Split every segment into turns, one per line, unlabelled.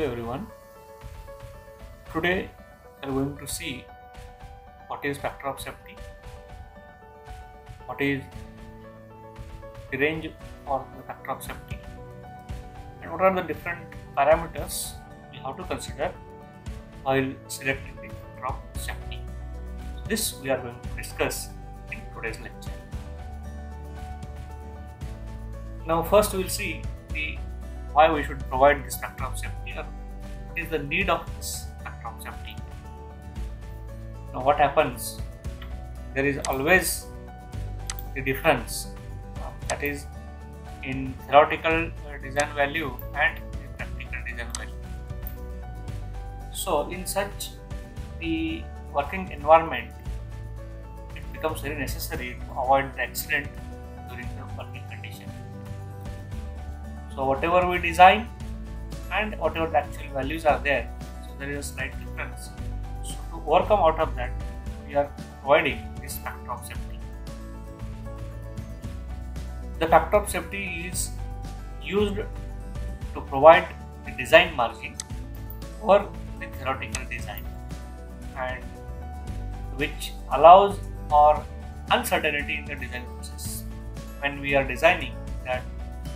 Hello everyone. Today we are going to see what is factor of safety, what is the range for the factor of safety, and what are the different parameters we have to consider while selecting the factor of safety. This we are going to discuss in today's lecture. Now first we will see why we should provide this factor of safety, or what is the need of this factor of safety. Now what happens, there is always the difference that is in theoretical design value and the practical design value. So in such the working environment, it becomes very necessary to avoid the accident during the working condition. So whatever we design and whatever the actual values are there, so there is a slight difference. So to overcome out of that, we are providing this factor of safety. The factor of safety is used to provide the design margin for the theoretical design, and which allows for uncertainty in the design process. When we are designing that,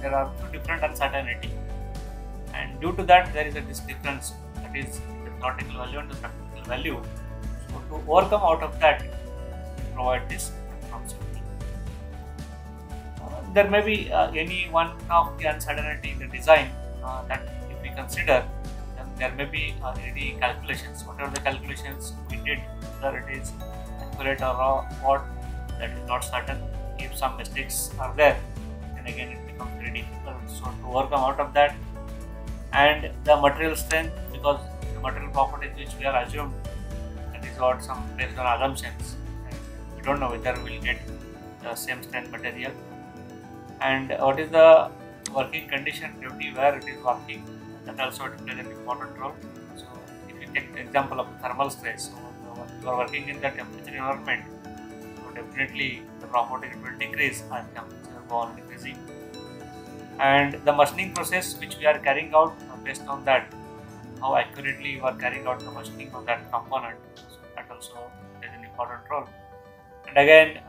there are two different uncertainty, and due to that there is a difference, that is the theoretical value and the practical value. So to overcome out of that, we provide this factor of safety. There may be any one of the uncertainty in the design that if we consider, then there may be any calculations, whatever the calculations we did, whether it is accurate or what, that is not certain. If some mistakes are there, then again it becomes very difficult. So to overcome out of that, and the material strength, because the material properties which we are assumed, that is what some based on assumptions, and we don't know whether we will get the same strength material. And what is the working condition duty where it is working, that also plays an important role. So if you take the example of thermal stress, so you are working in the temperature environment, so definitely the property will decrease as temperature go on decreasing. And the machining process which we are carrying out, based on that, how accurately you are carrying out the machining of that component, so that also plays an important role. And again,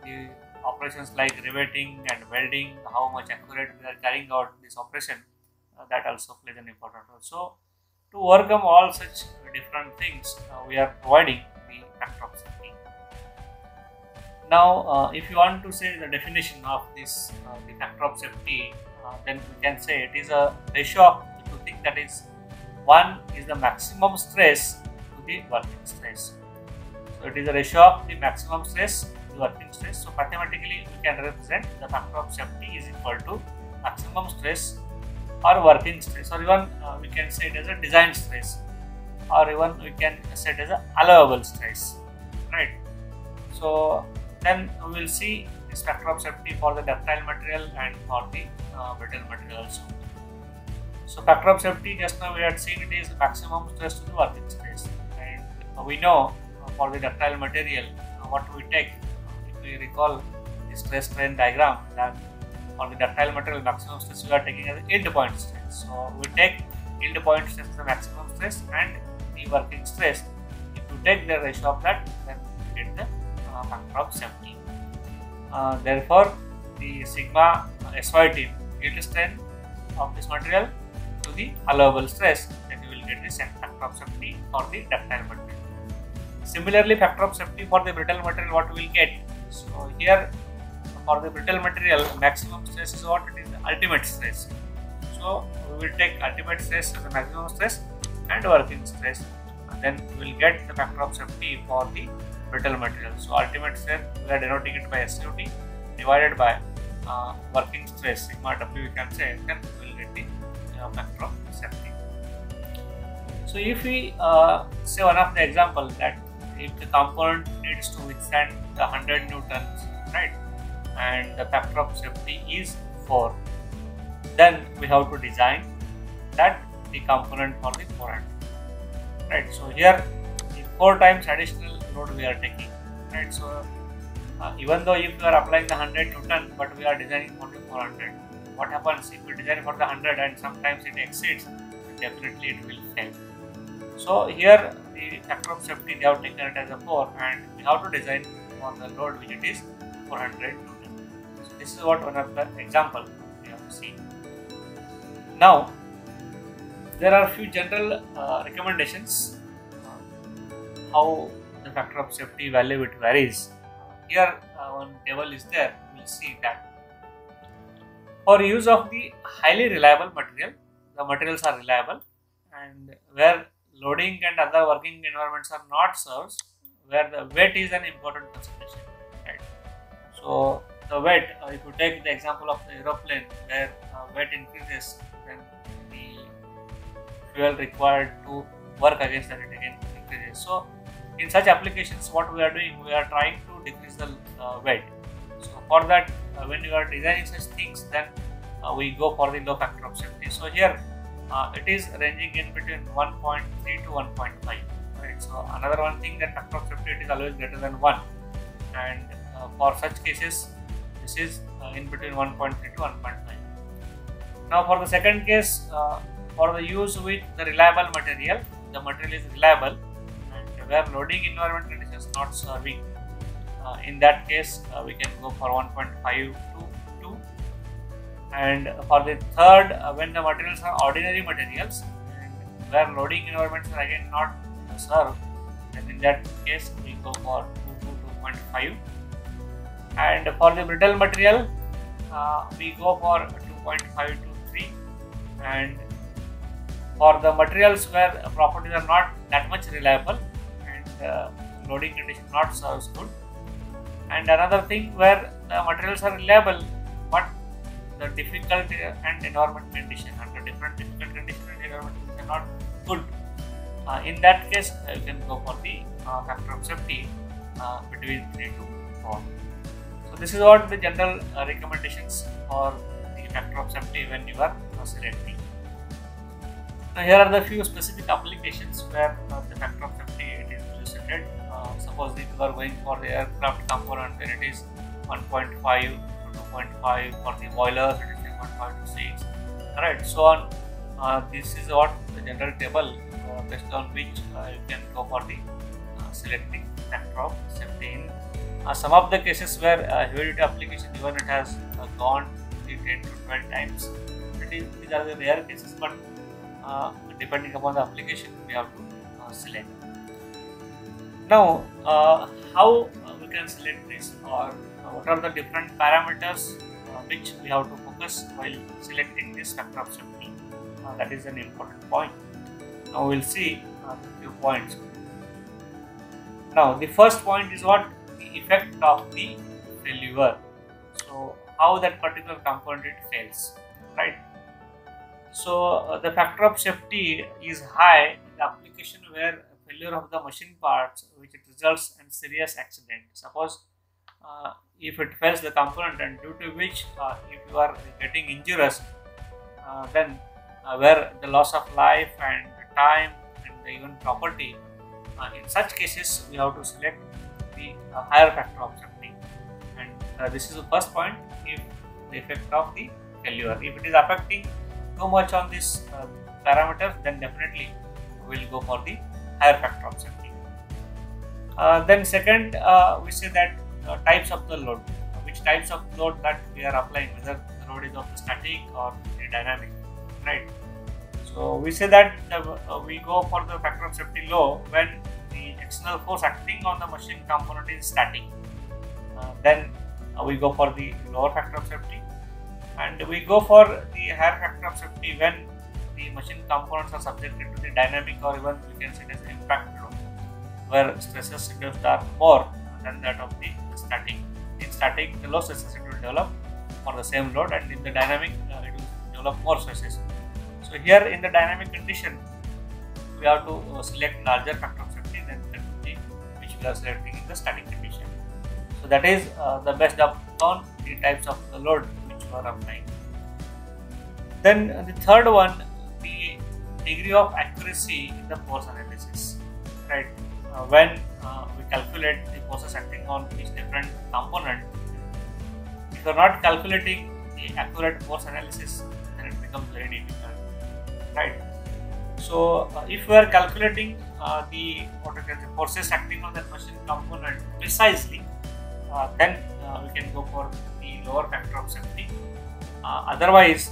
the operations like riveting and welding, how much accurate we are carrying out this operation, that also plays an important role. So to overcome all such different things, we are providing the factor of safety. Now if you want to say the definition of this the factor of safety, then we can say it is a ratio of two things, that is, one is the maximum stress to the working stress. So it is a ratio of the maximum stress to the working stress. So mathematically we can represent the factor of safety is equal to maximum stress or working stress, or even we can say it as a design stress, or even we can say it as a allowable stress, right? So then we will see this factor of safety for the ductile material and for the brittle material also. So factor of safety, just now we had seen, it is maximum stress to the working stress, and we know for the ductile material what we take. If we recall the stress strain diagram, that for the ductile material maximum stress we are taking as yield point stress. So we take yield point stress as the maximum stress and the working stress. If you take the ratio of that, then you get the factor of safety. Therefore, the sigma SYT, yield strength of this material, to the allowable stress, then you will get the same factor of safety for the ductile material. Similarly, factor of safety for the brittle material, what we will get. So here for the brittle material, maximum stress is what? It is the ultimate stress. So we will take ultimate stress as the maximum stress and working stress, and then we will get the factor of safety for the brittle material. So ultimate stress, we are denoting it by SUT divided by working stress, sigma W we can say, then we will get the factor of safety. So if we say one of the example, that if the component needs to withstand the 100 newtons, right, and the factor of safety is 4, then we have to design that the component for the 400, right? So here the 4 times additional load we are taking, right? So even though if you are applying the 100 Newton, but we are designing only 400, what happens if we design for the 100 and sometimes it exceeds, definitely it will fail. So here the factor of safety, they have taken it as a 4, and we have to design on the load which it is 400 Newton. So this is what one of the example we have to see. Now there are few general recommendations how the factor of safety value it varies. Here one table is there. We will see that for use of the highly reliable material, the materials are reliable, and where loading and other working environments are not served, where the weight is an important consideration. Right. So the weight, if you take the example of the aeroplane, where weight increases, then the fuel required to work against that again increases. So in such applications, what we are doing, we are trying to decrease the weight. So for that, when you are designing such things, then we go for the low factor of safety. So here it is ranging in between 1.3 to 1.5. Right. So another one thing, that factor of safety, it is always greater than 1, and for such cases this is in between 1.3 to 1.5. Now for the second case, for the use with the reliable material, the material is reliable, and where loading environment conditions not serving, in that case we can go for 1.5 to 2. And for the third, when the materials are ordinary materials and where loading environments are again not served, then in that case we go for 2 to 2.5. And for the brittle material, we go for 2.5 to 3. And for the materials where properties are not that much reliable and loading condition not serves good. And another thing, where the materials are reliable but the difficult and environment condition, under different difficult condition and environment condition are not good, in that case you can go for the factor of safety between 3 to 4. So this is what the general recommendations for the factor of safety when you are selecting. Now here are the few specific applications where the factor of safety it is selected. Suppose if you are going for the aircraft component, then it is 1.5 to 2.5. For the boilers, it is 3.5 to 6. Alright, so on. This is what the general table based on which you can go for the selecting factor of safety. In some of the cases where heavy duty application, even it has gone 10 to 12 times. These are the rare cases, but depending upon the application, we have to select. Now, how we can select this, or what are the different parameters which we have to focus while selecting this factor of safety? That is an important point. Now we will see a few points. Now the first point is what? The effect of the failure. So how that particular component it fails, right? So the factor of safety is high in the application where failure of the machine parts which it results in serious accident. Suppose if it fails the component, and due to which if you are getting injuries, then where the loss of life and time and even property, in such cases we have to select the higher factor of safety. And this is the first point, if the effect of the failure, if it is affecting too much on this parameters, then definitely we will go for the higher factor of safety. Then second, we say that types of the load, which types of load that we are applying, whether the load is of the static or the dynamic, right? So we say that we go for the factor of safety low when the external force acting on the machine component is static. Then we go for the lower factor of safety, and we go for the higher factor of safety when the machine components are subjected to the dynamic, or even we can say it as impact load, where stresses induced are more than that of the static. In static, the low stresses it will develop for the same load, and in the dynamic it will develop more stresses. So here in the dynamic condition, we have to select larger factor of safety than the which we are selecting in the static condition. So that is the based upon the types of the load which you are applying. Then the third one, the degree of accuracy in the force analysis, right? When we calculate the forces acting on each different component, if you are not calculating the accurate force analysis, then it becomes very difficult, right? So if we are calculating the forces acting on that machine component precisely, then we can go for the lower factor of safety. Otherwise,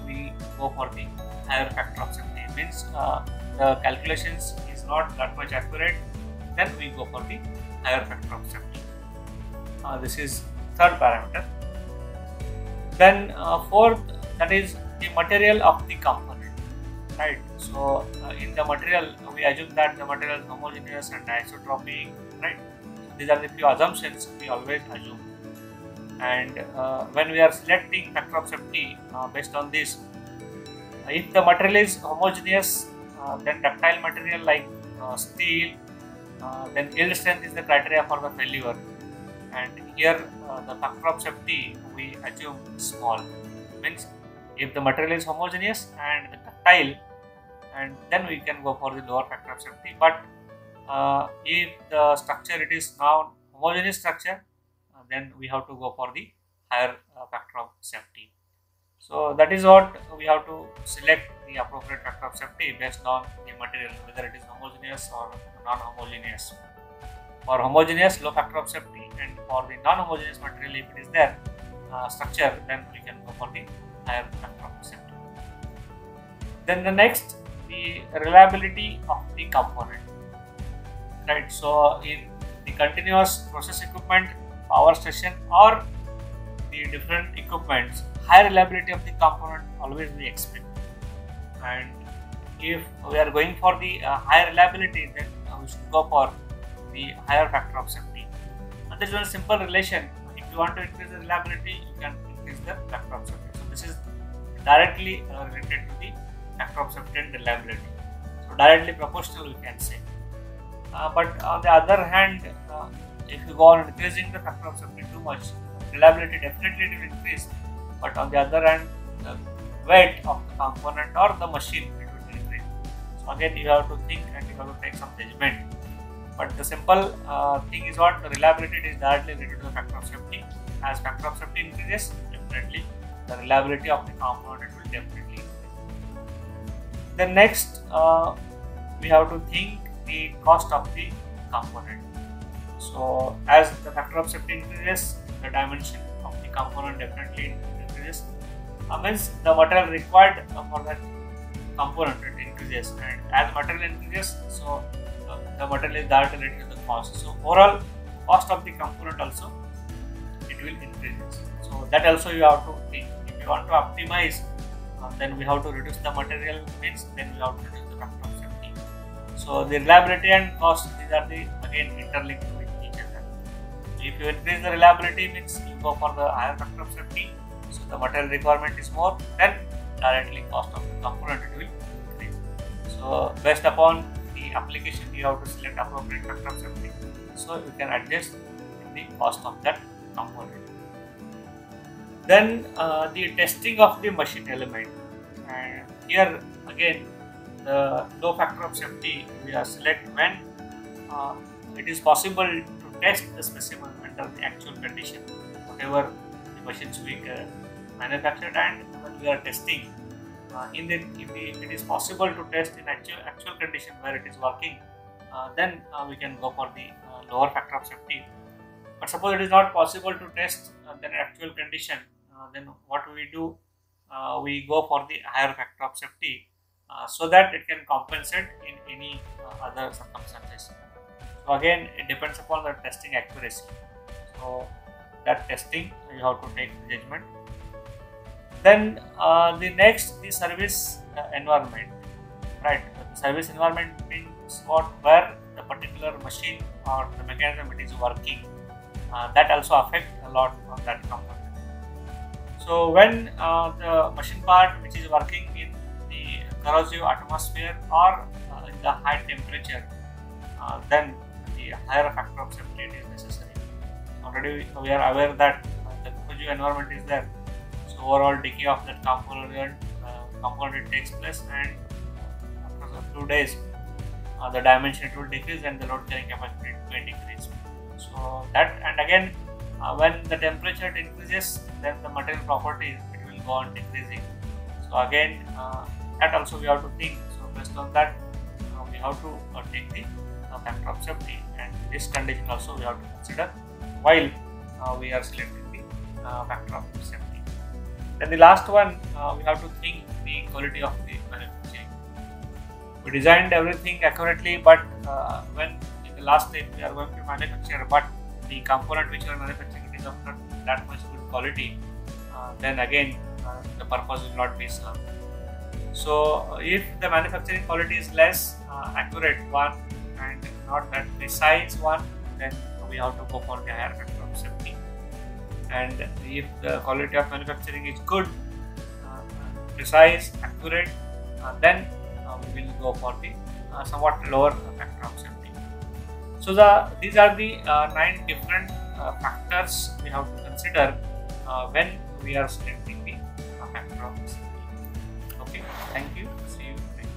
we go for the higher factor of safety. Means the calculations is not that much accurate, then we go for the higher factor of safety. This is third parameter. Then fourth, that is the material of the component, right? So in the material, we assume that the material is homogeneous and isotropic, right? So these are the few assumptions we always assume. And when we are selecting factor of safety based on this, if the material is homogeneous, then ductile material like steel, then yield strength is the criteria for the failure. And here the factor of safety we assume small. Means if the material is homogeneous and ductile, and then we can go for the lower factor of safety. But if the structure it is now homogeneous structure, then we have to go for the higher factor of safety. So that is what we have to select the appropriate factor of safety based on the material, whether it is homogeneous or non-homogeneous. For homogeneous, low factor of safety, and for the non-homogeneous material, if it is there structure, then we can go for the higher factor of safety. Then the next, the reliability of the component, right? So in the continuous process equipment, power station, or the different equipments, high reliability of the component always we expect. And if we are going for the high reliability, then we should go for the higher factor of safety. And there is one simple relation. If you want to increase the reliability, you can increase the factor of safety. So this is directly related to the factor of safety and reliability. So directly proportional, we can say. But on the other hand, if you go on increasing the factor of safety too much, reliability definitely will increase. But on the other hand, the weight of the component or the machine it will increase. So again, you have to think and you have to take some judgment. But the simple thing is what the reliability is directly related to the factor of safety. As factor of safety increases, definitely the reliability of the component will definitely increase. Then next, we have to think the cost of the component. So as the factor of safety increases, the dimension of the component definitely increases. Means the material required for that component it increases, and as material increases, so the material is directly related to the cost. So overall cost of the component also it will increase. So that also you have to think. If you want to optimize, then we have to reduce the material, means then we have to reduce the factor of safety. So the reliability and cost, these are the again interlinked with each other. If you increase the reliability, means you go for the higher factor of safety. So the material requirement is more, then directly cost of the component it will increase. So based upon the application, you have to select appropriate factor of safety. So you can adjust the cost of that component. Then the testing of the machine element, and here again the low factor of safety we are select when it is possible to test the specimen under the actual condition, whatever the machines we manufactured, and when we are testing if it is possible to test in actual condition where it is working, then we can go for the lower factor of safety. But suppose it is not possible to test in actual condition, then what we do, we go for the higher factor of safety so that it can compensate in any other circumstances. So again, it depends upon the testing accuracy. So that testing you have to take judgment. Then the next, the service environment, right? The service environment means what, where the particular machine or the mechanism it is working. That also affects a lot on that component. So when the machine part which is working in the corrosive atmosphere or in the high temperature, then the higher factor of safety is necessary. Already we are aware that the corrosive environment is there. So overall decay of that component takes place, and after a few days the dimension it will decrease and the load carrying capacity may decrease. So that, and again when the temperature increases, then the material properties it will go on decreasing. So again that also we have to think. So So based on that, we have to take the factor of safety, and this condition also we have to consider while we are selecting the factor of safety. Then the last one, we have to think the quality of the manufacturing. We designed everything accurately, but when in the last step we are going to manufacture, but the component which we are manufacturing is of not that much good quality, then again the purpose will not be served. So if the manufacturing quality is less accurate one and not that precise one, then we have to go for the higher factor of safety. And if the quality of manufacturing is good, precise, accurate, then we will go for the somewhat lower factor of safety. So these are the 9 different factors we have to consider when we are selecting the factor of safety. Okay, thank you. See you next.